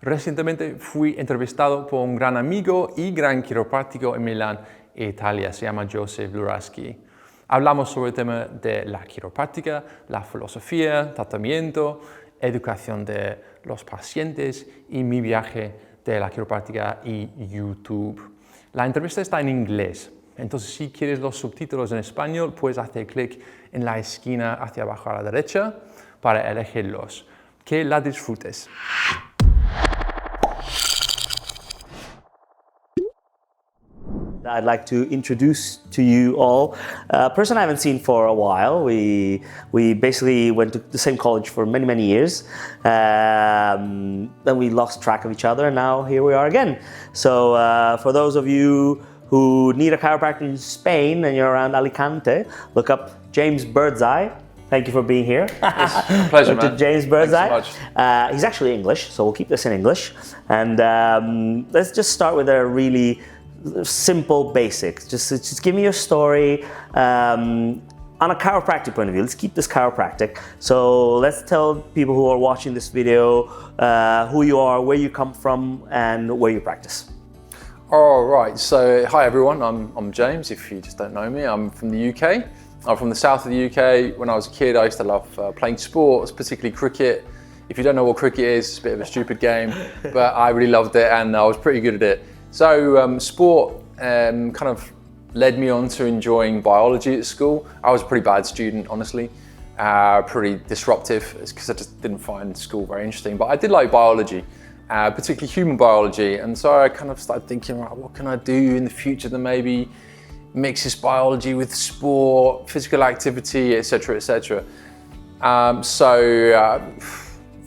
Recientemente fui entrevistado por un gran amigo y gran quiropráctico en Milán, Italia, se llama Joseph Luraski. Hablamos sobre el tema de la quiropráctica, la filosofía, tratamiento, educación de los pacientes y mi viaje de la quiropráctica y YouTube. La entrevista está en inglés, entonces si quieres los subtítulos en español puedes hacer clic en la esquina hacia abajo a la derecha para elegirlos. Que la disfrutes. I'd like to introduce to you all a person I haven't seen for a while. We basically went to the same college for many years. Then we lost track of each other, and now here we are again. So for those of you who need a chiropractor in Spain and you're around Alicante, look up James Birdseye. Thank you for being here. It's a pleasure, man. James Birdseye. Thanks so much. He's actually English, so we'll keep this in English. And let's just start with a really simple basics. Just give me your story on a chiropractic point of view. Let's keep this chiropractic. So let's tell people who are watching this video who you are, where you come from, and where you practice. All right, so hi everyone, I'm James, if you just don't know me. I'm from the UK. I'm from the south of the UK. When I was a kid, I used to love playing sports, particularly cricket. If you don't know what cricket is, it's a bit of a stupid game, but I really loved it and I was pretty good at it. So sport kind of led me on to enjoying biology at school. I was a pretty bad student, honestly, pretty disruptive because I just didn't find school very interesting, but I did like biology, particularly human biology. And so I kind of started thinking, right, what can I do in the future that maybe mixes biology with sport, physical activity, etc., etc.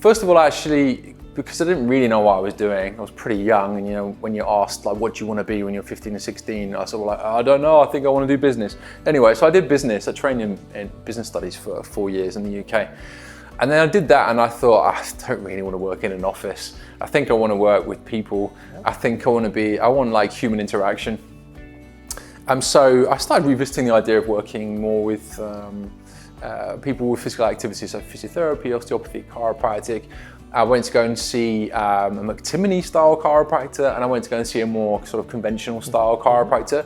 First of all, actually, because I didn't really know what I was doing, I was pretty young, and you know, when you're asked like, what do you want to be when you're 15 or 16, I was sort of like, I don't know, I think I want to do business. Anyway, so I did business. I trained in business studies for 4 years in the UK. And then I did that and I thought, I don't really want to work in an office. I think I want to work with people. I think I want like human interaction. So I started revisiting the idea of working more with people with physical activity, so physiotherapy, osteopathy, chiropractic. I went to go and see a McTimoney style chiropractor, and I went to go and see a more sort of conventional style chiropractor.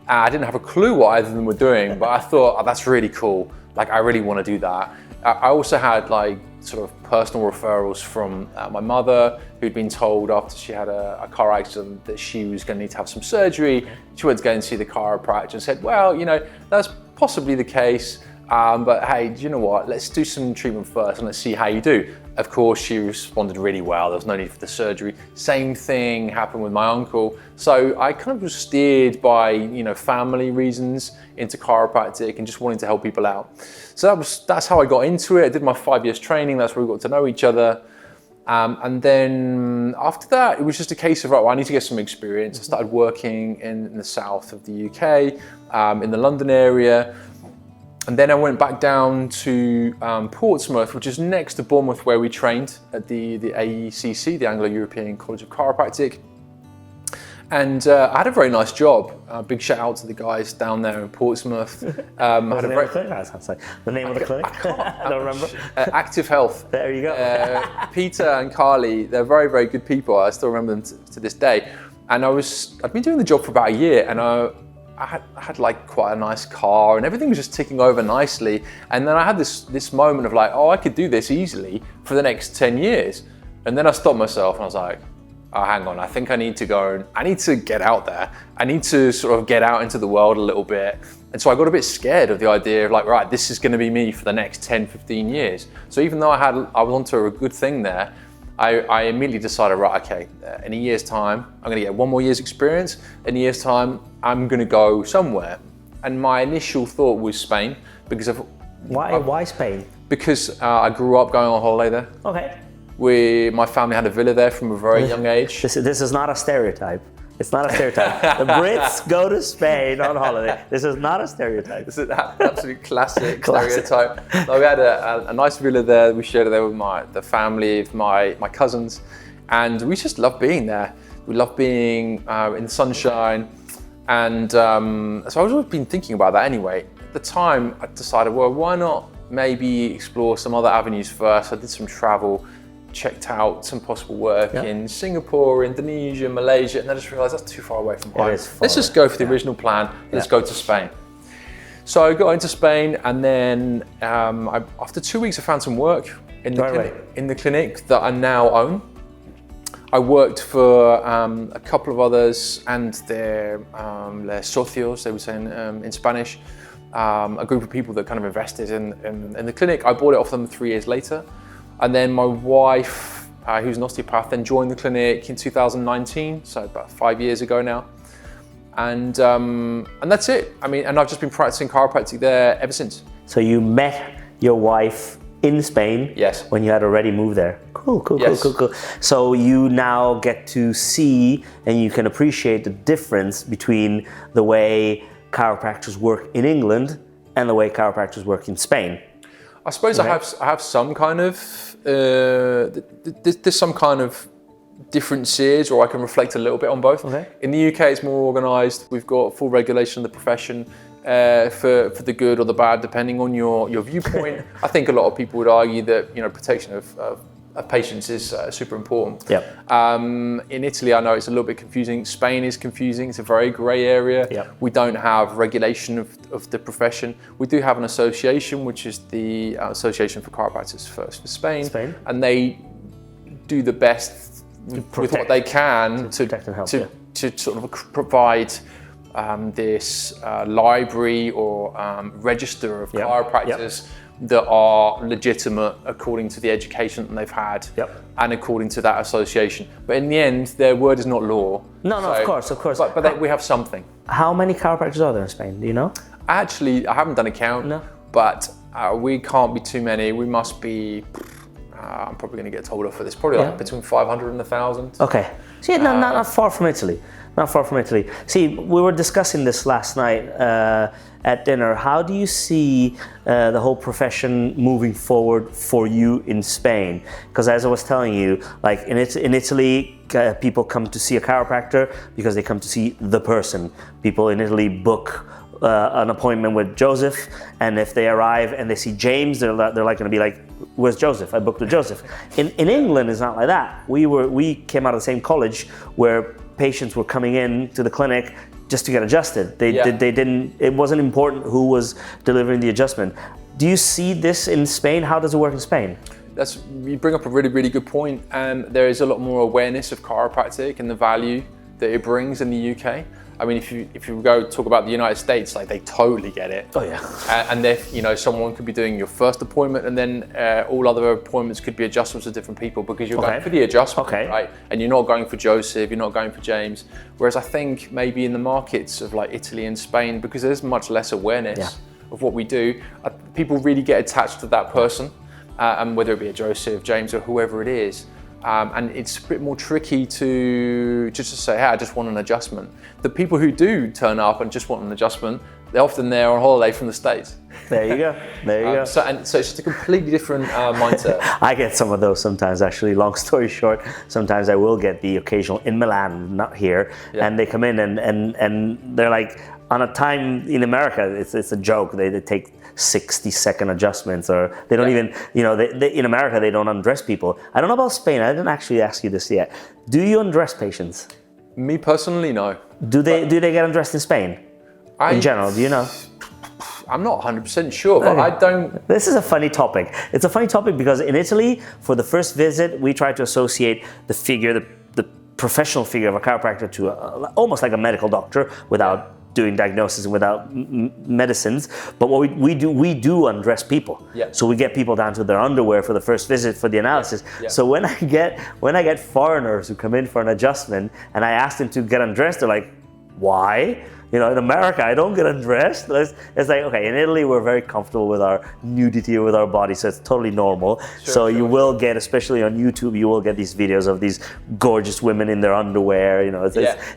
I didn't have a clue what either of them were doing, but I thought, oh, that's really cool. Like, I really want to do that. I also had like sort of personal referrals from my mother, who'd been told after she had a car accident that she was going to need to have some surgery. She went to go and see the chiropractor and said, well, you know, that's possibly the case. But hey, do you know what? Let's do some treatment first and let's see how you do. Of course, she responded really well. There was no need for the surgery. Same thing happened with my uncle. So I kind of was steered by, you know, family reasons into chiropractic and just wanting to help people out. So that's how I got into it. I did my 5 years training. That's where we got to know each other. And then after that, it was just a case of, right, well, I need to get some experience. I started working in the south of the UK, in the London area. And then I went back down to Portsmouth, which is next to Bournemouth, where we trained at the AECC, the Anglo-European College of Chiropractic. And I had a very nice job. Big shout out to the guys down there in Portsmouth. What's the name of the clinic? The name of the clinic? I don't remember. Active Health. There you go. Peter and Carly, they're very good people. I still remember them to this day. And I'd been doing the job for about a year, and I had like quite a nice car and everything was just ticking over nicely. And then I had this moment of like, oh, I could do this easily for the next 10 years. And then I stopped myself and I was like, oh, hang on, I think I need to get out there. I need to sort of get out into the world a little bit. And so I got a bit scared of the idea of like, right, this is gonna be me for the next 10, 15 years. So even though I was onto a good thing there, I immediately decided, right, okay, in a year's time, I'm gonna get 1 more year's experience. In a year's time, I'm gonna go somewhere. And my initial thought was Spain, because of... Why Spain? Because I grew up going on holiday there. Okay. My family had a villa there from a very young age. This is not a stereotype. It's not a stereotype. The Brits go to Spain on holiday. This is not a stereotype. This is an absolute classic stereotype. So we had a nice villa there. We shared it there with the family of my cousins. And we just loved being there. We loved being in the sunshine. And so I've always been thinking about that anyway. At the time, I decided, well, why not maybe explore some other avenues first? I did some travel checked out some possible work in Singapore, Indonesia, Malaysia, and I just realised that's too far away from home. Let's just go for the original plan. Let's go to Spain. So I got into Spain, and then after 2 weeks, I found some work in the clinic that I now own. I worked for a couple of others and their socios, they were saying in Spanish, a group of people that kind of invested in the clinic. I bought it off them 3 years later. And then my wife, who's an osteopath, then joined the clinic in 2019, so about 5 years ago now. And that's it. I mean, and I've just been practicing chiropractic there ever since. So you met your wife in Spain when you had already moved there. Cool. So you now get to see and you can appreciate the difference between the way chiropractors work in England and the way chiropractors work in Spain. I suppose I have some kind of there's some kind of differences, or I can reflect a little bit on both. In the UK, it's more organised. We've got full regulation of the profession for the good or the bad, depending on your viewpoint. I think a lot of people would argue that protection of patients is super important. In Italy, I know it's a little bit confusing. Spain is confusing. It's a very grey area. We don't have regulation of the profession. We do have an association, which is the Association for Chiropractors for Spain, and they do the best with what they can to sort of provide this library or register of chiropractors that are legitimate according to the education that they've had and according to that association. But in the end, their word is not law. No, of course. But we have something. How many chiropractors are there in Spain? Do you know? Actually, I haven't done a count, but we can't be too many. We must be, I'm probably going to get told off for this, probably like between 500 and 1,000. Okay. See, not far from Italy. Not far from Italy. See, we were discussing this last night at dinner. How do you see the whole profession moving forward for you in Spain? Because as I was telling you, like in Italy, people come to see a chiropractor because they come to see the person. People in Italy book an appointment with Joseph, and if they arrive and they see James, they're like going to be like, "Where's Joseph? I booked with Joseph." In England, it's not like that. We came out of the same college where patients were coming in to the clinic just to get adjusted. They didn't. It wasn't important who was delivering the adjustment. Do you see this in Spain? How does it work in Spain? You bring up a really, really good point, and there is a lot more awareness of chiropractic and the value that it brings in the UK. I mean, if you go talk about the United States, like they totally get it. Oh yeah. And if someone could be doing your first appointment, and then all other appointments could be adjustments to different people because you're going for the adjustment, right? And you're not going for Joseph, you're not going for James. Whereas I think maybe in the markets of like Italy and Spain, because there's much less awareness of what we do, people really get attached to that person, and whether it be a Joseph, James, or whoever it is. And it's a bit more tricky to just say, hey, I just want an adjustment. The people who do turn up and just want an adjustment, they're often there on holiday from the States. There you go. So it's just a completely different mindset. I get some of those sometimes, actually. Long story short, sometimes I will get the occasional in Milan, not here, and they come in and they're like, on a time in America, it's a joke. They take 60-second adjustments, or they don't even, they, in America, they don't undress people. I don't know about Spain. I didn't actually ask you this yet. Do you undress patients? Me personally, no. Do they get undressed in Spain? In general, do you know? I'm not 100% sure, but I don't... This is a funny topic. It's a funny topic because in Italy, for the first visit, we try to associate the figure, the professional figure of a chiropractor to almost like a medical doctor without doing diagnosis and without medicines. But what we do undress people. So we get people down to their underwear for the first visit for the analysis. So when I get foreigners who come in for an adjustment and I ask them to get undressed, they're like, why? In America, I don't get undressed. It's like, okay, in Italy, we're very comfortable with our nudity, with our body, so it's totally normal. You will get, especially on YouTube, you will get these videos of these gorgeous women in their underwear.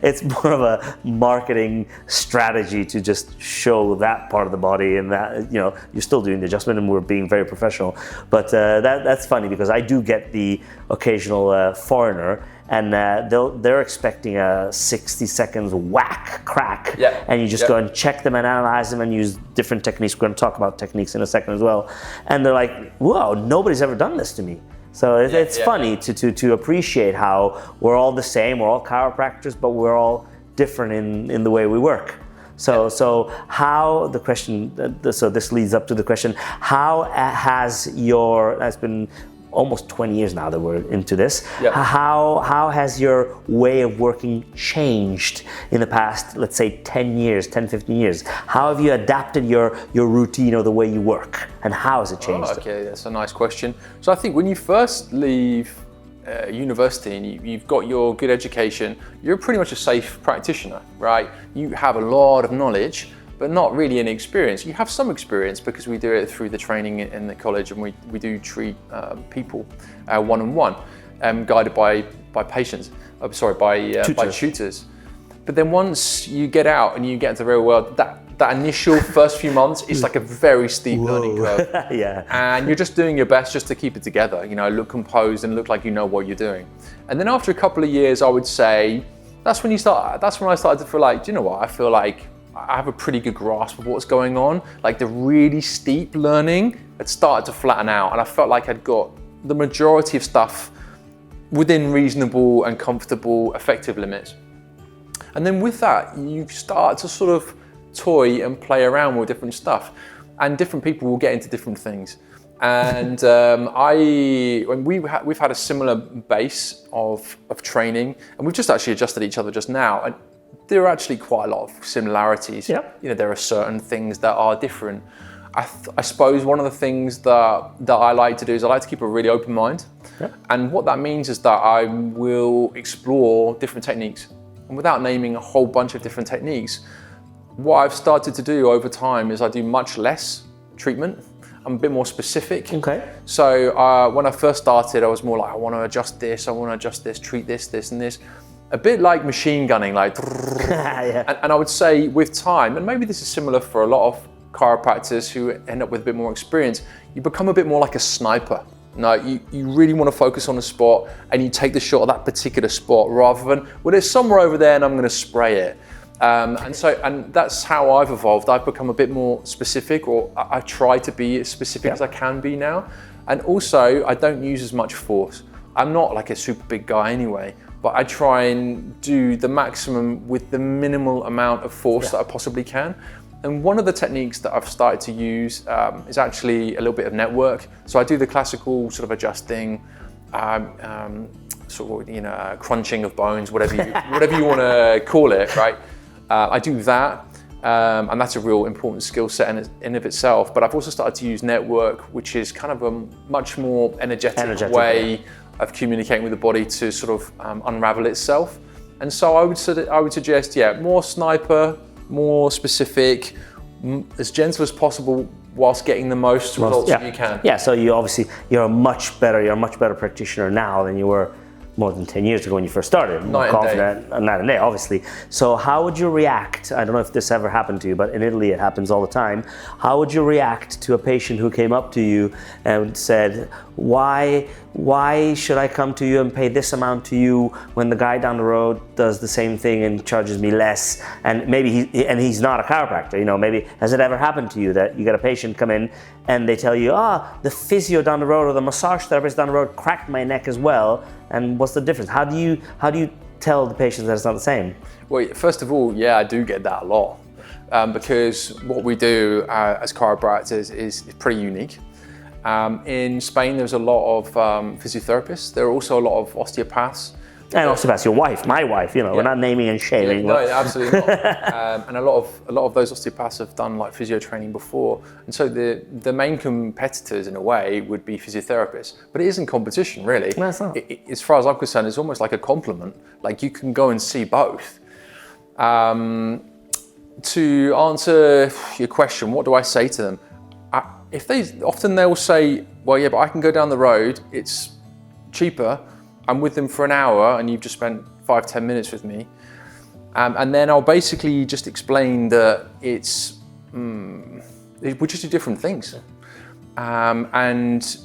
It's more of a marketing strategy to just show that part of the body, and that, you're still doing the adjustment, and we're being very professional. But that's funny because I do get the occasional foreigner, and they're expecting a 60 seconds whack crack, and you just go and check them and analyze them and use different techniques. We're going to talk about techniques in a second as well. And they're like, "Whoa, nobody's ever done this to me." So it's funny to appreciate how we're all the same, we're all chiropractors, but we're all different in the way we work. So how the question, so this leads up to the question, how has it's been almost 20 years now that we're into this. Yep. How has your way of working changed in the past, let's say 10 years, 10, 15 years? How have you adapted your routine or the way you work? And how has it changed? Oh, okay, that's a nice question. So I think when you first leave university and you've got your good education, you're pretty much a safe practitioner, right? You have a lot of knowledge, but not really any experience. You have some experience because we do it through the training in the college, and we do treat people one-on-one, guided by patients. By tutors. But then once you get out and you get into the real world, that initial first few months is like a very steep learning curve. Yeah. And you're just doing your best just to keep it together, look composed and look like you know what you're doing. And then after a couple of years, I would say, that's when I started to feel like, do you know what, I feel like I have a pretty good grasp of what's going on. Like the really steep learning had started to flatten out, and I felt like I'd got the majority of stuff within reasonable and comfortable, effective limits. And then with that, you start to sort of toy and play around with different stuff, and different people will get into different things. And we've had a similar base of training, and we've just actually adjusted each other just now. And there are actually quite a lot of similarities. Yep. There are certain things that are different. I suppose one of the things that I like to do is I like to keep a really open mind. Yep. And what that means is that I will explore different techniques. And without naming a whole bunch of different techniques, what I've started to do over time is I do much less treatment. I'm a bit more specific. Okay. So when I first started, I was more like, I want to adjust this, treat this, this, and this. A bit like machine gunning, like, yeah. and I would say with time, and maybe this is similar for a lot of chiropractors who end up with a bit more experience, you become a bit more like a sniper. No, you really want to focus on a spot and you take the shot at that particular spot rather than, well, there's somewhere over there and I'm going to spray it. And that's how I've evolved. I've become a bit more specific, or I try to be as specific as I can be now. And also, I don't use as much force. I'm not like a super big guy anyway, but I try and do the maximum with the minimal amount of force that I possibly can. And one of the techniques that I've started to use is actually a little bit of network. So I do the classical sort of adjusting, crunching of bones, whatever you want to call it, right? I do that, and that's a real important skill set in of itself. But I've also started to use network, which is kind of a much more energetic way of communicating with the body to sort of unravel itself. And so I would suggest, more sniper, more specific, as gentle as possible, whilst getting the most results that you can. Yeah. So you're a much better practitioner now than you were more than 10 years ago when you first started. More confident, night and day, obviously. So how would you react? I don't know if this ever happened to you, but in Italy it happens all the time. How would you react to a patient who came up to you and said, why should I come to you and pay this amount to you when the guy down the road does the same thing and charges me less? And maybe he's not a chiropractor. Maybe has it ever happened to you that you get a patient come in and they tell you, the physio down the road or the massage therapist down the road cracked my neck as well, and what's the difference? How do you tell the patients that it's not the same? Well, first of all, I do get that a lot, because what we do as chiropractors is pretty unique. In Spain, there's a lot of physiotherapists. There are also a lot of osteopaths. And osteopaths, my wife, we're not naming and shaming. No, absolutely not. And a lot of those osteopaths have done like physio training before. And so the main competitors in a way would be physiotherapists, but it isn't competition really. No, it's not. As far as I'm concerned, it's almost like a compliment. Like you can go and see both. To answer your question, what do I say to them? They will say, well, but I can go down the road, it's cheaper, I'm with them for an hour and you've just spent 5-10 minutes with me. And then I'll basically just explain that we just do different things. And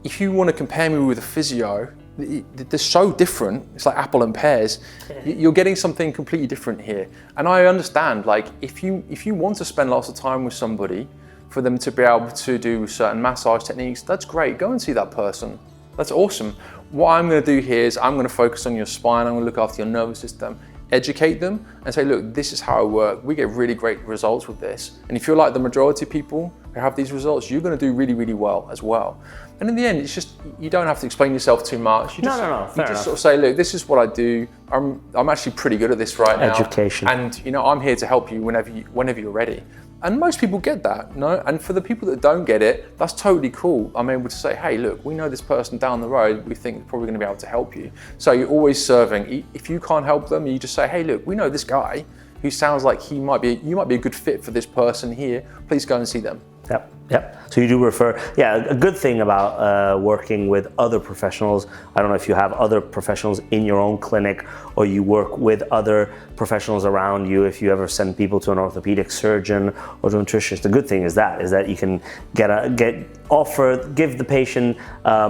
if you want to compare me with a physio, they're so different, it's like apple and pears. You're getting something completely different here. And I understand, like if you want to spend lots of time with somebody, for them to be able to do certain massage techniques, that's great, go and see that person. That's awesome. What I'm going to do here is I'm going to focus on your spine. I'm going to look after your nervous system, educate them and say, look, this is how I work. We get really great results with this. And if you're like the majority of people who have these results, you're going to do really, really well as well. And in the end, it's just, you don't have to explain yourself too much. You just, Fair enough. sort of say, look, this is what I do. I'm actually pretty good at this right now. Education. And I'm here to help you whenever you're ready. And most people get that, no? And for the people that don't get it, that's totally cool. I'm able to say, hey, look, we know this person down the road, we think they're probably gonna be able to help you. So you're always serving. If you can't help them, you just say, hey, look, we know this guy who sounds like you might be a good fit for this person here. Please go and see them. Yep. So you do refer, a good thing about working with other professionals, I don't know if you have other professionals in your own clinic or you work with other professionals around you, if you ever send people to an orthopedic surgeon or to a nutritionist, the good thing is that you can give the patient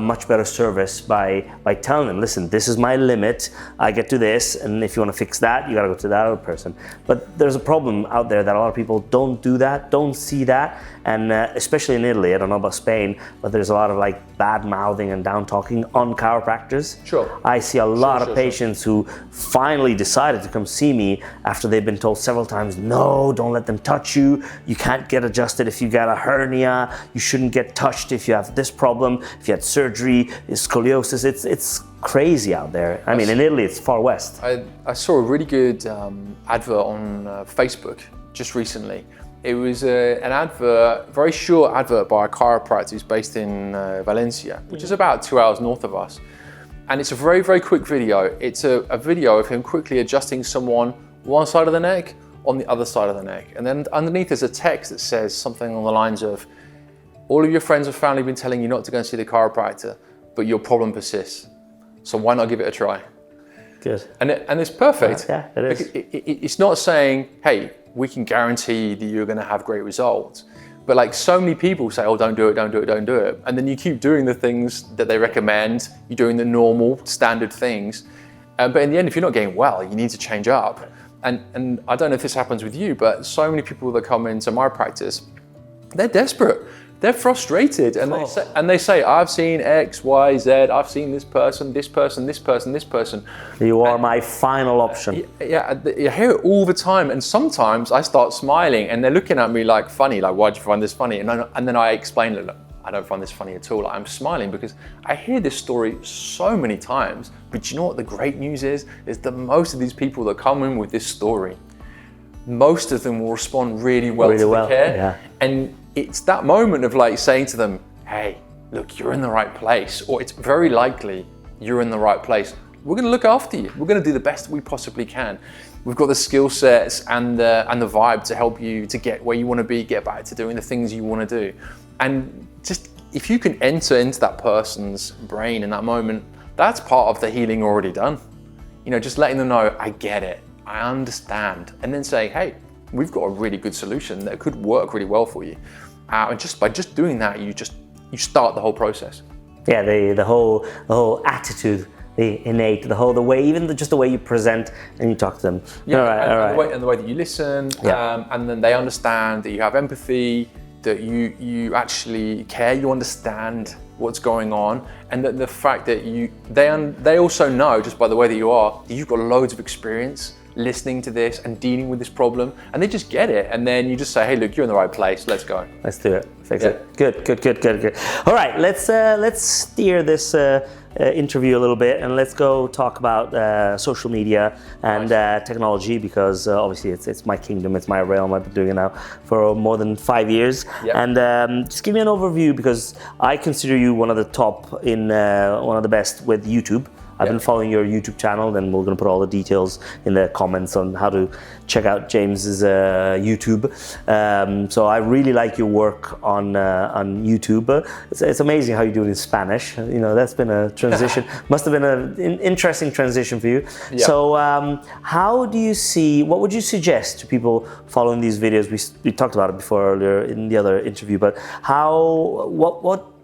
much better service by telling them, listen, this is my limit, I get to this, and if you want to fix that, you got to go to that other person. But there's a problem out there that a lot of people don't do that, don't see that, and especially in Italy, I don't know about Spain, but there's a lot of like bad mouthing and down talking on chiropractors. Sure. I see a lot of patients who finally decided to come see me after they've been told several times, no, don't let them touch you. You can't get adjusted if you got a hernia. You shouldn't get touched if you have this problem. If you had surgery, scoliosis, it's crazy out there. I mean, in Italy, it's far west. I saw a really good advert on Facebook just recently. It was an advert, very short advert by a chiropractor who's based in Valencia, which is about 2 hours north of us. And it's a very, very quick video. It's a video of him quickly adjusting someone one side of the neck on the other side of the neck. And then underneath there's a text that says something along the lines of, all of your friends and family have been telling you not to go and see the chiropractor, but your problem persists. So why not give it a try? Good. And it's perfect. Yeah, it is. It's not saying, hey, we can guarantee that you're going to have great results. But like so many people say, oh, don't do it, don't do it, don't do it. And then you keep doing the things that they recommend. You're doing the normal, standard things. But in the end, if you're not getting well, you need to change up. And I don't know if this happens with you, but so many people that come into my practice, they're desperate. They're frustrated, and they say, I've seen X, Y, Z, I've seen this person, this person, this person, this person. You are my final option. Yeah, I hear it all the time, and sometimes I start smiling, and they're looking at me like funny, like, why'd you find this funny? And then I explain, look, I don't find this funny at all. I'm smiling because I hear this story so many times, but you know what the great news is that most of these people that come in with this story, most of them will respond really well to the care. Yeah. And it's that moment of like saying to them, hey, look, you're in the right place, or it's very likely you're in the right place. We're gonna look after you. We're gonna do the best we possibly can. We've got the skill sets and the vibe to help you to get where you wanna be, get back to doing the things you wanna do. And just, if you can enter into that person's brain in that moment, that's part of the healing already done. You know, just letting them know, I get it, I understand. And then saying, hey, we've got a really good solution that could work really well for you. And just by just doing that, you start the whole process. Yeah, the whole attitude, the innate, the way, even just the way you present and you talk to them. Yeah, all right. And the way that you listen, and then they understand that you have empathy, that you actually care, you understand what's going on, and that the fact that they also know, just by the way that you are, that you've got loads of experience listening to this and dealing with this problem, and they just get it. And then you just say, hey, look, you're in the right place, let's go. Let's do it, fix it. Good. All right, let's steer this interview a little bit, and let's go talk about social media and technology, because obviously it's my kingdom, it's my realm. I've been doing it now for more than 5 years. Yep. And just give me an overview, because I consider you one of the top in one of the best with YouTube. I've been following your YouTube channel, and we're going to put all the details in the comments on how to check out James's YouTube. So I really like your work on YouTube. It's amazing how you do it in Spanish. You know, that's been a transition. Must have been an interesting transition for you. Yeah. So how do you see, what would you suggest to people following these videos? We talked about it before earlier in the other interview, but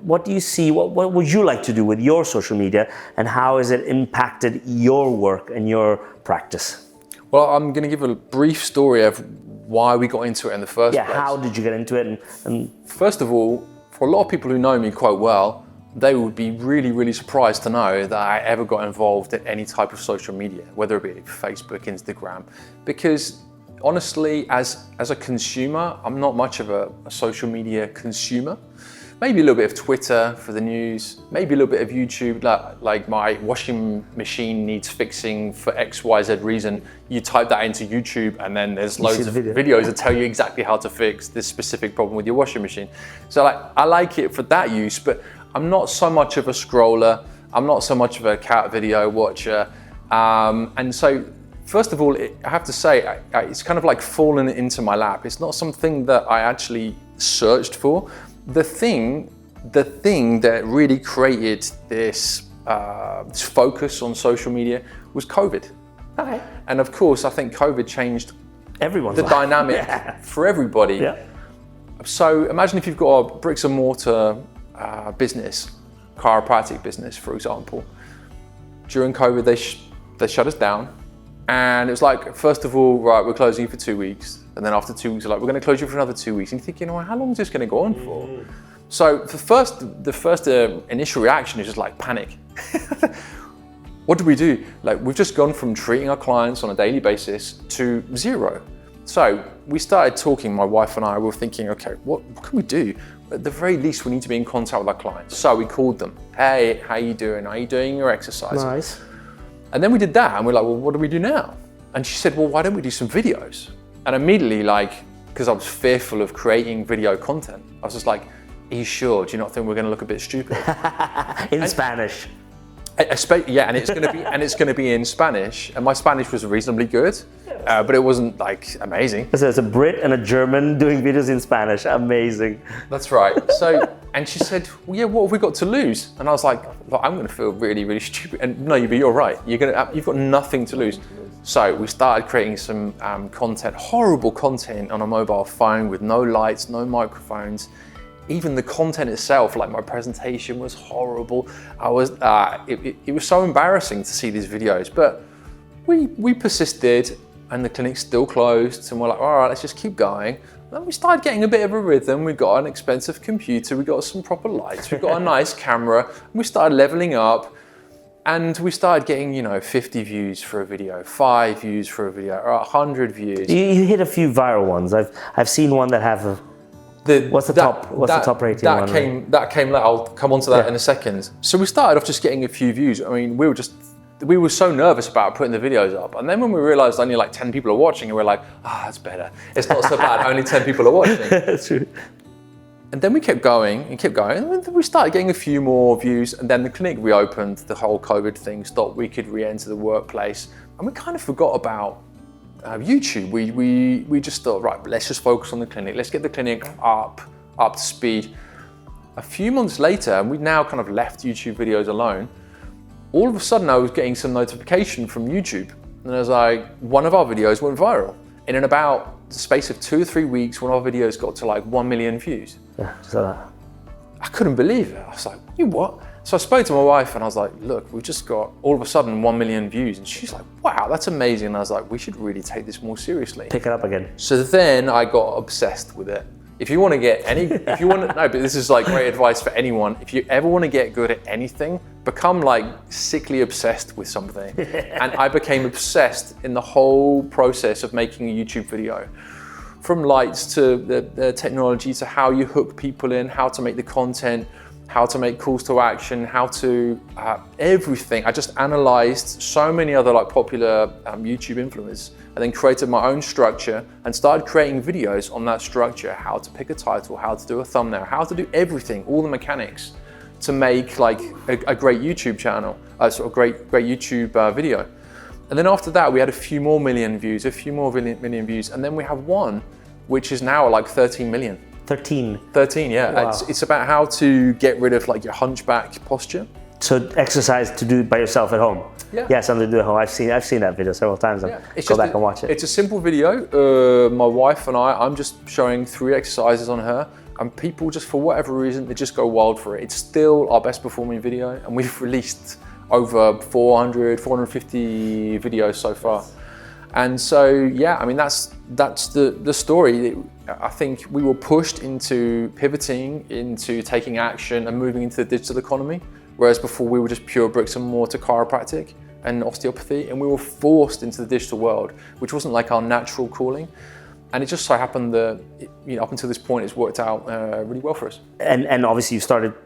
what do you see, what would you like to do with your social media, and how has it impacted your work and your practice? Well, I'm going to give a brief story of why we got into it in the first place. Yeah, how did you get into it? And first of all, for a lot of people who know me quite well, they would be really, really surprised to know that I ever got involved in any type of social media, whether it be Facebook, Instagram, because honestly, as a consumer, I'm not much of a social media consumer. Maybe a little bit of Twitter for the news, maybe a little bit of YouTube, like my washing machine needs fixing for XYZ reason. You type that into YouTube and then there's loads of videos that tell you exactly how to fix this specific problem with your washing machine. So I like it for that use, but I'm not so much of a scroller. I'm not so much of a cat video watcher. And so, first of all, I have to say, it's kind of like fallen into my lap. It's not something that I actually searched for. The thing that really created this focus on social media was COVID. Okay. And of course, I think COVID changed everyone's the life. dynamic for everybody. Yeah. So imagine if you've got a bricks and mortar business, chiropractic business, for example. During COVID, they shut us down. And it was like, first of all, right, we're closing you for 2 weeks. And then after 2 weeks, they're like, we're going to close you for another 2 weeks. And you think, how long is this going to go on for? So the first initial reaction is just like panic. What do we do? Like, we've just gone from treating our clients on a daily basis to zero. So we started talking, my wife and I, we were thinking, okay, what can we do? At the very least, we need to be in contact with our clients. So we called them. Hey, how you doing? Are you doing your exercise? Nice. And then we did that and we're like, well, what do we do now? And she said, well, why don't we do some videos? And immediately, because I was fearful of creating video content, I was just like, are you sure? Do you not think we're going to look a bit stupid? In Spanish. Yeah, and it's going to be in Spanish. And my Spanish was reasonably good, but it wasn't like amazing. So it's a Brit and a German doing videos in Spanish. Amazing. That's right. So, and she said, well, yeah, what have we got to lose? And I was like, well, I'm going to feel really, really stupid. And no, you're right. You've got nothing to lose. So we started creating some content, horrible content on a mobile phone with no lights, no microphones. Even the content itself, like my presentation was horrible. It was so embarrassing to see these videos, but we persisted and the clinic's still closed and we're like, all right, let's just keep going. Then we started getting a bit of a rhythm. We got an expensive computer, we got some proper lights, we got a nice camera, and we started leveling up. And we started getting, 50 views for a video, 5 views for a video, or 100 views. You hit a few viral ones. I've seen one that have what's the top rating one? That came later. I'll come on to that in a second. So we started off just getting a few views. I mean, we were so nervous about putting the videos up. And then when we realized only like 10 people are watching, and we're like, that's better. It's not so bad, only 10 people are watching. That's true. And then we kept going, and then we started getting a few more views, and then the clinic reopened, the whole COVID thing stopped, we could re-enter the workplace, and we kind of forgot about YouTube. We just thought, right, let's just focus on the clinic, let's get the clinic up to speed. A few months later, and we'd now kind of left YouTube videos alone, all of a sudden I was getting some notification from YouTube, and I was like, one of our videos went viral. And in about the space of 2 or 3 weeks, one of our videos got to like 1 million views. Yeah, just like that. I couldn't believe it. I was like, you what? So I spoke to my wife and I was like, look, we've just got all of a sudden 1 million views. And she's like, wow, that's amazing. And I was like, we should really take this more seriously. Pick it up again. So then I got obsessed with it. If you want to get no, but this is like great advice for anyone. If you ever want to get good at anything, become like sickly obsessed with something. And I became obsessed in the whole process of making a YouTube video. From lights to the technology to how you hook people in, how to make the content, how to make calls to action, how to everything. I just analyzed so many other like popular YouTube influencers and then created my own structure and started creating videos on that structure, how to pick a title, how to do a thumbnail, how to do everything, all the mechanics to make like a great YouTube channel, sort of great YouTube video. And then after that, we had a few more million views, million views. And then we have one, which is now like 13 million. 13, yeah. Wow. It's about how to get rid of like your hunchback posture. So exercise to do by yourself at home. Yeah. Yeah, something to do at home. I've seen that video several times. Go back and watch it. It's a simple video. My wife and I'm just showing 3 exercises on her, and people just for whatever reason, they just go wild for it. It's still our best performing video, and we've released over 450 videos so far. And so, yeah, I mean, that's the story. I think we were pushed into pivoting, into taking action and moving into the digital economy, whereas before we were just pure bricks and mortar chiropractic and osteopathy, and we were forced into the digital world, which wasn't like our natural calling. And it just so happened that, up until this point, it's worked out really well for us. And obviously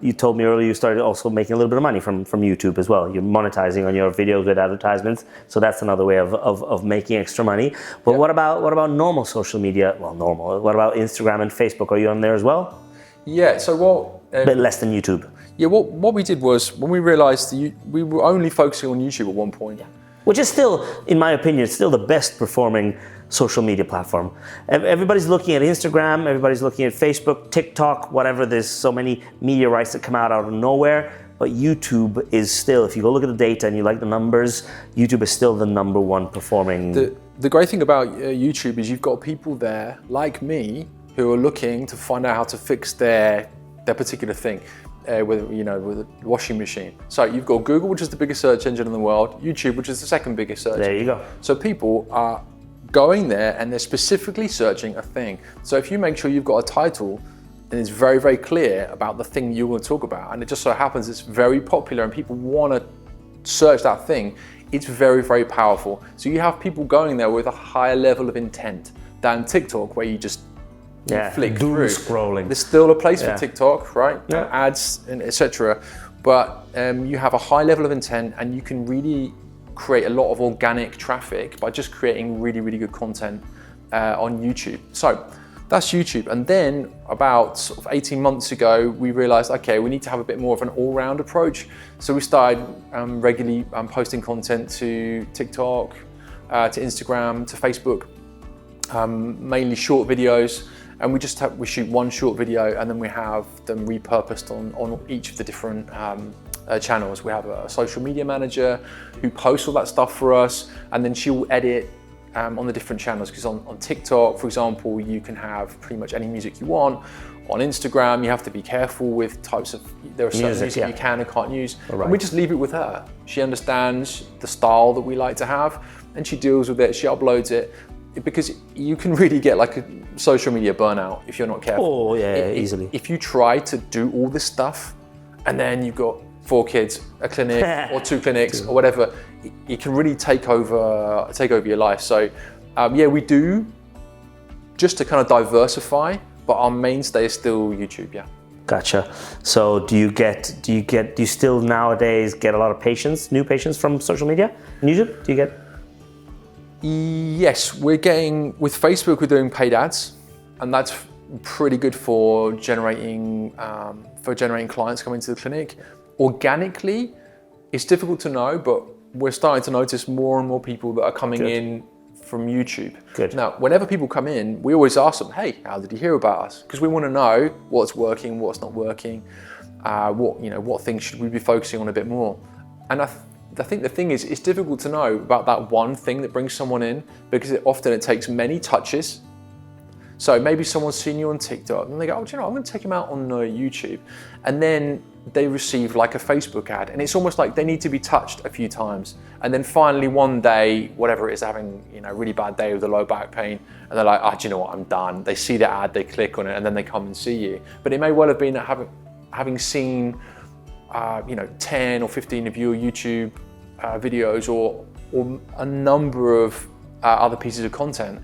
you told me earlier, you started also making a little bit of money from YouTube as well. You're monetizing on your videos with advertisements. So that's another way of making extra money. But what about normal social media? Well, normal. What about Instagram and Facebook? Are you on there as well? Yeah, so a bit less than YouTube. Yeah, what we did was, when we realized we were only focusing on YouTube at one point. Which is still, in my opinion, still the best performing social media platform. Everybody's looking at Instagram, everybody's looking at Facebook, TikTok, whatever. There's so many media rights that come out of nowhere. But YouTube is still, if you go look at the data and you like the numbers, YouTube is still the number one performing. The great thing about YouTube is you've got people there, like me, who are looking to find out how to fix their particular thing. With a washing machine. So you've got Google, which is the biggest search engine in the world, YouTube, which is the second biggest search engine. There you go. So people are going there and they're specifically searching a thing. So if you make sure you've got a title and it's very, very clear about the thing you want to talk about, and it just so happens it's very popular and people want to search that thing, it's very, very powerful. So you have people going there with a higher level of intent than TikTok, where you just flick through. Scrolling. There's still a place for TikTok, right? Yeah. Ads and etc. But you have a high level of intent, and you can really create a lot of organic traffic by just creating really, really good content on YouTube. So that's YouTube. And then about sort of 18 months ago, we realized, okay, we need to have a bit more of an all-round approach. So we started regularly posting content to TikTok, to Instagram, to Facebook, mainly short videos. And we shoot one short video, and then we have them repurposed on each of the different channels. We have a social media manager who posts all that stuff for us, and then she'll edit on the different channels. Because on TikTok, for example, you can have pretty much any music you want. On Instagram, you have to be careful with types of, there are certain music you can and can't use. Right. And we just leave it with her. She understands the style that we like to have, and she deals with it, she uploads it. Because you can really get like a social media burnout if you're not careful. Oh yeah, easily. If you try to do all this stuff and then you've got 4 kids, a clinic or 2 clinics or whatever, it can really take over your life. So we do, just to kind of diversify, but our mainstay is still YouTube. Yeah. Gotcha. So do you still nowadays get a lot of new patients from social media and YouTube? Do you get? Yes, we're getting, with Facebook, we're doing paid ads, and that's pretty good for generating clients coming to the clinic. Organically, it's difficult to know, but we're starting to notice more and more people that are coming in from YouTube. Good. Now, whenever people come in, we always ask them, hey, how did you hear about us? Because we want to know what's working, what's not working, what things should we be focusing on a bit more. And I think the thing is, it's difficult to know about that one thing that brings someone in, because often it takes many touches. So maybe someone's seen you on TikTok and they go, oh, do you know, I'm going to take them out on YouTube. And then they receive like a Facebook ad, and it's almost like they need to be touched a few times. And then finally one day, whatever it is, having a really bad day with a low back pain, and they're like, oh, do you know what, I'm done. They see the ad, they click on it, and then they come and see you. But it may well have been that having seen 10 or 15 of your YouTube videos or a number of other pieces of content.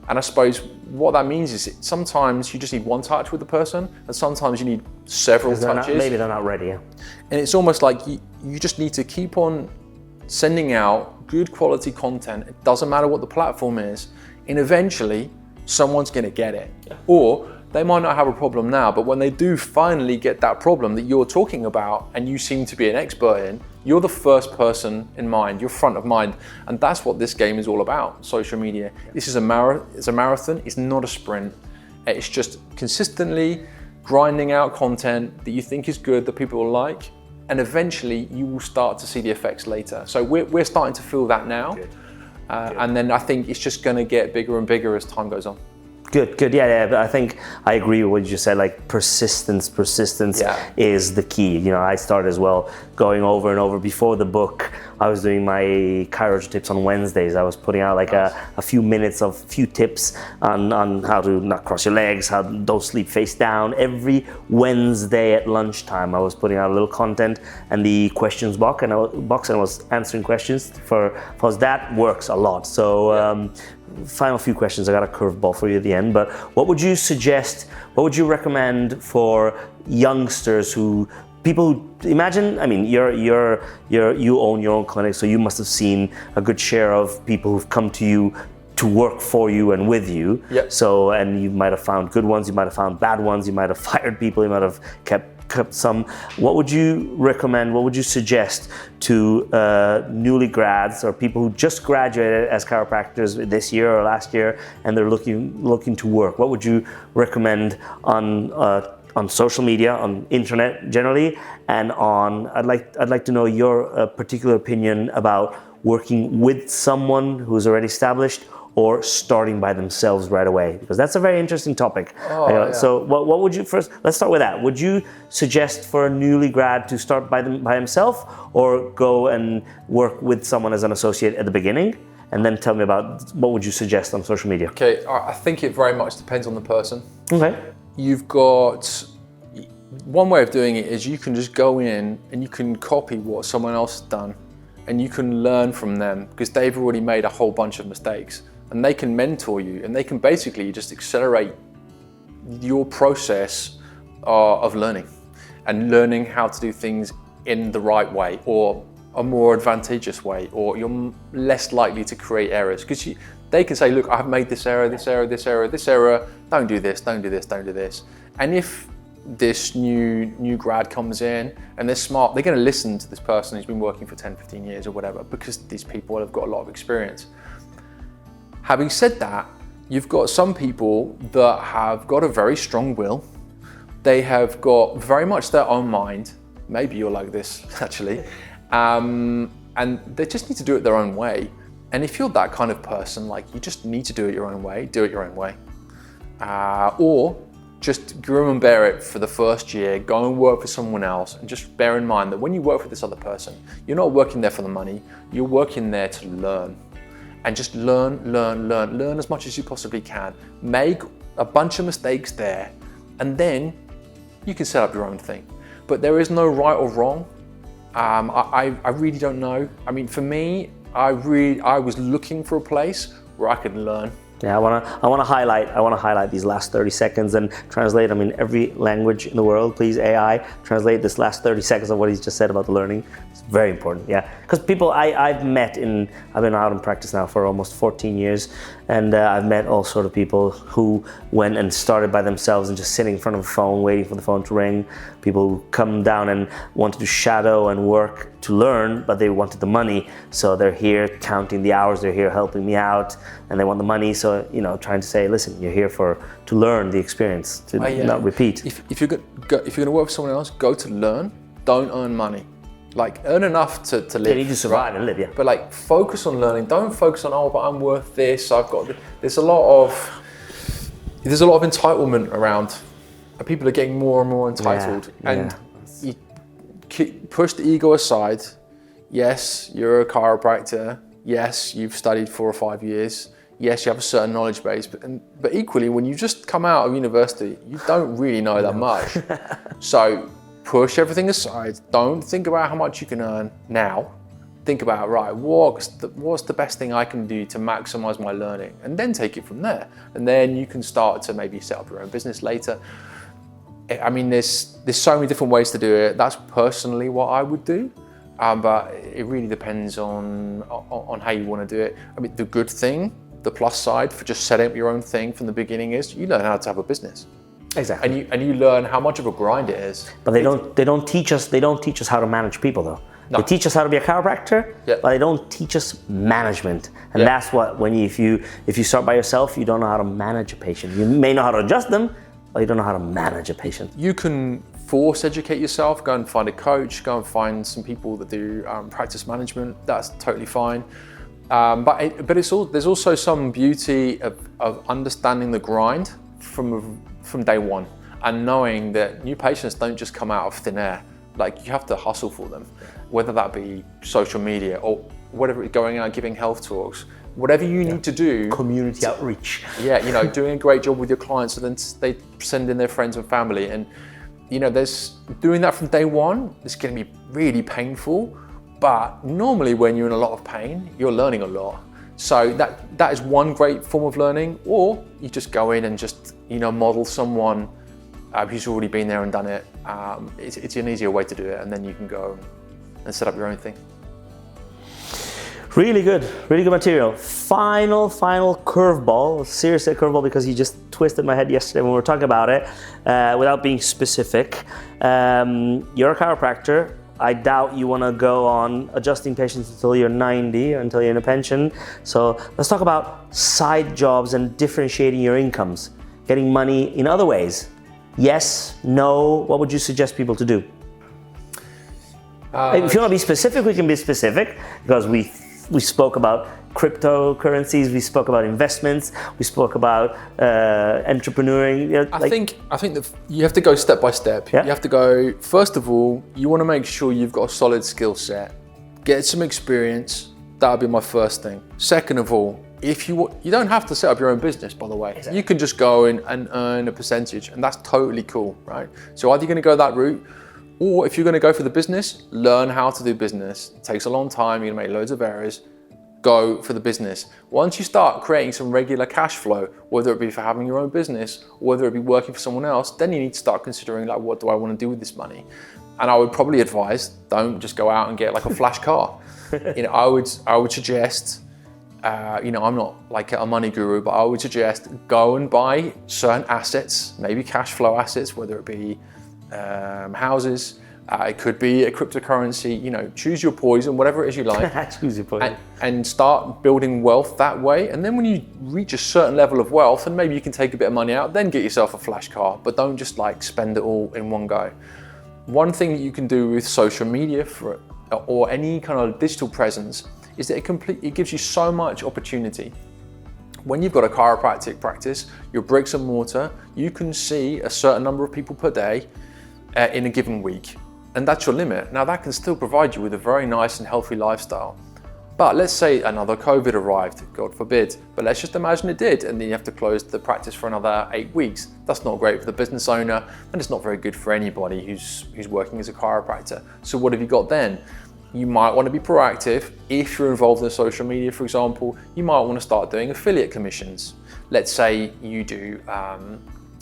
And I suppose what that means is sometimes you just need one touch with the person, and sometimes you need several touches. Maybe they're not ready. Yeah. And it's almost like you just need to keep on sending out good quality content. It doesn't matter what the platform is, and eventually someone's going to get it. Yeah. Or they might not have a problem now, but when they do finally get that problem that you're talking about and you seem to be an expert in, you're the first person in mind, you're front of mind. And that's what this game is all about, social media. This is it's a marathon, it's not a sprint. It's just consistently grinding out content that you think is good, that people will like, and eventually you will start to see the effects later. So we're starting to feel that now. And then I think it's just gonna get bigger and bigger as time goes on. Good. Yeah. But I think I agree with what you said. Like persistence is the key. I started as well, going over and over. Before the book, I was doing my chiro tips on Wednesdays. I was putting out like a few minutes of few tips on how to not cross your legs, how don't sleep face down. Every Wednesday at lunchtime, I was putting out a little content and the questions box, and I was answering questions for that works a lot. So final few questions. I got a curveball for you at the end, but what would you suggest? What would you recommend for youngsters people who imagine? I mean, you own your own clinic, so you must have seen a good share of people who've come to you to work for you and with you. Yep. So, and you might have found good ones, you might have found bad ones, you might have fired people, you might have kept some. What would you recommend? What would you suggest to newly grads or people who just graduated as chiropractors this year or last year, and they're looking to work? What would you recommend on social media, on internet generally, and on? I'd like to know your particular opinion about working with someone who's already established or starting by themselves right away, because that's a very interesting topic. So what would you, first, let's start with that. Would you suggest for a newly grad to start by himself, or go and work with someone as an associate at the beginning? And then tell me about what would you suggest on social media? Okay, I think it very much depends on the person. Okay. You've got, one way of doing it is you can just go in and you can copy what someone else has done, and you can learn from them because they've already made a whole bunch of mistakes, and they can mentor you, and they can basically just accelerate your process of learning and learning how to do things in the right way, or a more advantageous way, or you're less likely to create errors, because they can say, look, I've made this error, this error, this error, this error, don't do this, don't do this, don't do this. And if this new grad comes in and they're smart, they're going to listen to this person who's been working for 10, 15 years or whatever, because these people have got a lot of experience. Having said that, you've got some people that have got a very strong will. They have got very much their own mind. Maybe you're like this, actually. And they just need to do it their own way. And if you're that kind of person, like, you just need to do it your own way, do it your own way. Or just grim and bear it for the first year, go and work for someone else, and just bear in mind that when you work for this other person, you're not working there for the money, you're working there to learn. And just learn as much as you possibly can. Make a bunch of mistakes there, and then you can set up your own thing. But there is no right or wrong. I really don't know. I mean, for me, I was looking for a place where I could learn. Yeah, I want to highlight these last 30 seconds and translate them in every language in the world. Please, AI, translate this last 30 seconds of what he's just said about the learning. It's very important, yeah. Because people I've been out in practice now for almost 14 years, and I've met all sort of people who went and started by themselves and just sitting in front of a phone, waiting for the phone to ring. People who come down and wanted to shadow and work to learn, but they wanted the money. So they're here counting the hours, they're here helping me out, and they want the money. So, trying to say, listen, you're here to learn the experience, to not repeat. If you're going to work for someone else, go to learn, don't earn money. Like, earn enough to live. You need to survive and live, yeah. But like, focus on learning. Don't focus on, but I'm worth this. There's a lot of entitlement around. And people are getting more and more entitled. And you push the ego aside. Yes, you're a chiropractor. Yes, you've studied 4 or 5 years. Yes, you have a certain knowledge base. But equally, when you just come out of university, you don't really know that much. So push everything aside. Don't think about how much you can earn now. Think about, right, what's the best thing I can do to maximize my learning, and then take it from there. And then you can start to maybe set up your own business later. I mean, there's so many different ways to do it. That's personally what I would do, but it really depends on how you want to do it. I mean, the good thing, the plus side for just setting up your own thing from the beginning is you learn how to have a business. Exactly. And you learn how much of a grind it is. But they don't teach us how to manage people, though. No. They teach us how to be a chiropractor, but they don't teach us management. And that's what, if you start by yourself, you don't know how to manage a patient. You may know how to adjust them, but you don't know how to manage a patient. You can force educate yourself, go and find a coach, go and find some people that do practice management. That's totally fine. But there's also some beauty of understanding the grind from day one, and knowing that new patients don't just come out of thin air. Like, you have to hustle for them. whether that be social media or whatever, going out giving health talks, whatever you need to do. Community outreach. Yeah, you know, doing a great job with your clients, so then they send in their friends and family. And, you know, there's doing that from day one, it's going to be really painful. But normally when you're in a lot of pain, you're learning a lot. So that is one great form of learning. Or you just go in and just, you know, model someone who's already been there and done it. It's an easier way to do it, and then you can go and set up your own thing. Really good material. Final curveball, seriously a curveball, because you just twisted my head yesterday when we were talking about it, without being specific. You're a chiropractor. I doubt you want to go on adjusting patients until you're 90, until you're in a pension. So let's talk about side jobs and differentiating your incomes, getting money in other ways. Yes, no, what would you suggest people to do? If you want to be specific, we can be specific, because we spoke about cryptocurrencies, we spoke about investments, we spoke about entrepreneuring. You know, I think that you have to go step by step. Yeah. You have to go, first of all, you want to make sure you've got a solid skill set. Get some experience. That would be my first thing. Second of all, if you don't have to set up your own business, by the way. Exactly. You can just go in and earn a percentage, and that's totally cool, right? So either you're going to go that route, or if you're going to go for the business, learn how to do business. It takes a long time, you're going to make loads of errors. Go for the business. Once you start creating some regular cash flow, whether it be for having your own business, or whether it be working for someone else, then you need to start considering, like, what do I want to do with this money? And I would probably advise, don't just go out and get like a flash car. You know, I would suggest, you know, I'm not like a money guru, but I would suggest go and buy certain assets, maybe cash flow assets, whether it be houses, it could be a cryptocurrency. You know, choose your poison, whatever it is you like. Choose your poison. And start building wealth that way. And then when you reach a certain level of wealth, and maybe you can take a bit of money out, then get yourself a flash car, but don't just like spend it all in one go. One thing that you can do with social media or any kind of digital presence is that it gives you so much opportunity. When you've got a chiropractic practice, your bricks and mortar, you can see a certain number of people per day in a given week. And that's your limit. Now that can still provide you with a very nice and healthy lifestyle. But let's say another COVID arrived, God forbid, but let's just imagine it did, and then you have to close the practice for another 8 weeks. That's not great for the business owner, and it's not very good for anybody who's working as a chiropractor. So what have you got then? You might want to be proactive. If you're involved in social media, for example, you might want to start doing affiliate commissions. Let's say you do,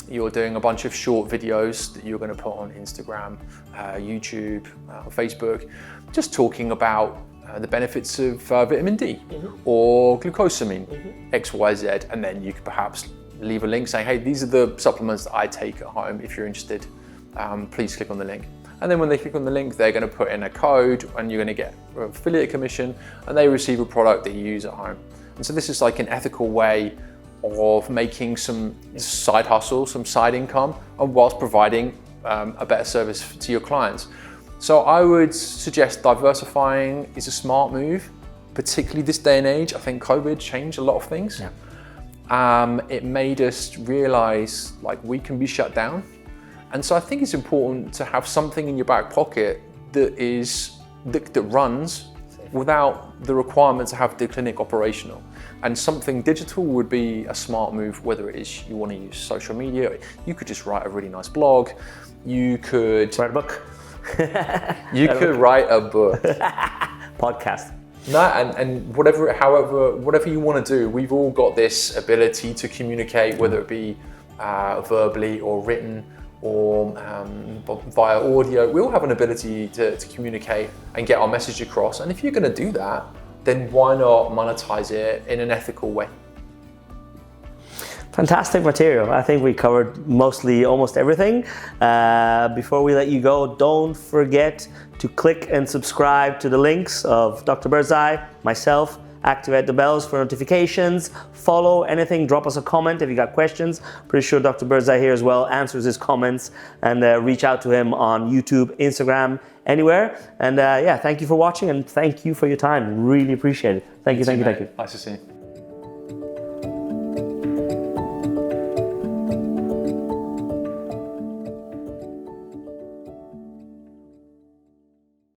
you're doing a bunch of short videos that you're going to put on Instagram, YouTube, Facebook, just talking about the benefits of vitamin D or glucosamine, X, Y, Z, and then you could perhaps leave a link saying, hey, these are the supplements that I take at home. If you're interested, please click on the link. And then when they click on the link, they're going to put in a code and you're going to get an affiliate commission, and they receive a product that you use at home. And so this is like an ethical way of making some side hustle, some side income, and whilst providing a better service to your clients. So I would suggest diversifying is a smart move, particularly this day and age. I think COVID changed a lot of things. Yeah. It made us realize like we can be shut down. And so I think it's important to have something in your back pocket that runs without the requirement to have the clinic operational. And something digital would be a smart move, whether it is you want to use social media. You could just write a really nice blog. You could write a book. Write a book. Podcast. No, and whatever you want to do, we've all got this ability to communicate, whether it be verbally or written or via audio. We all have an ability to communicate and get our message across. And if you're going to do that, then why not monetize it in an ethical way? Fantastic material. I think we covered almost everything. Before we let you go, don't forget to click and subscribe to the links of Dr. Birdseye, myself. Activate the bells for notifications. Follow anything. Drop us a comment if you got questions. Pretty sure Dr. Birdseye here as well answers his comments, and reach out to him on YouTube, Instagram, anywhere. And yeah, thank you for watching and thank you for your time. Really appreciate it. Thank you. Nice to see you.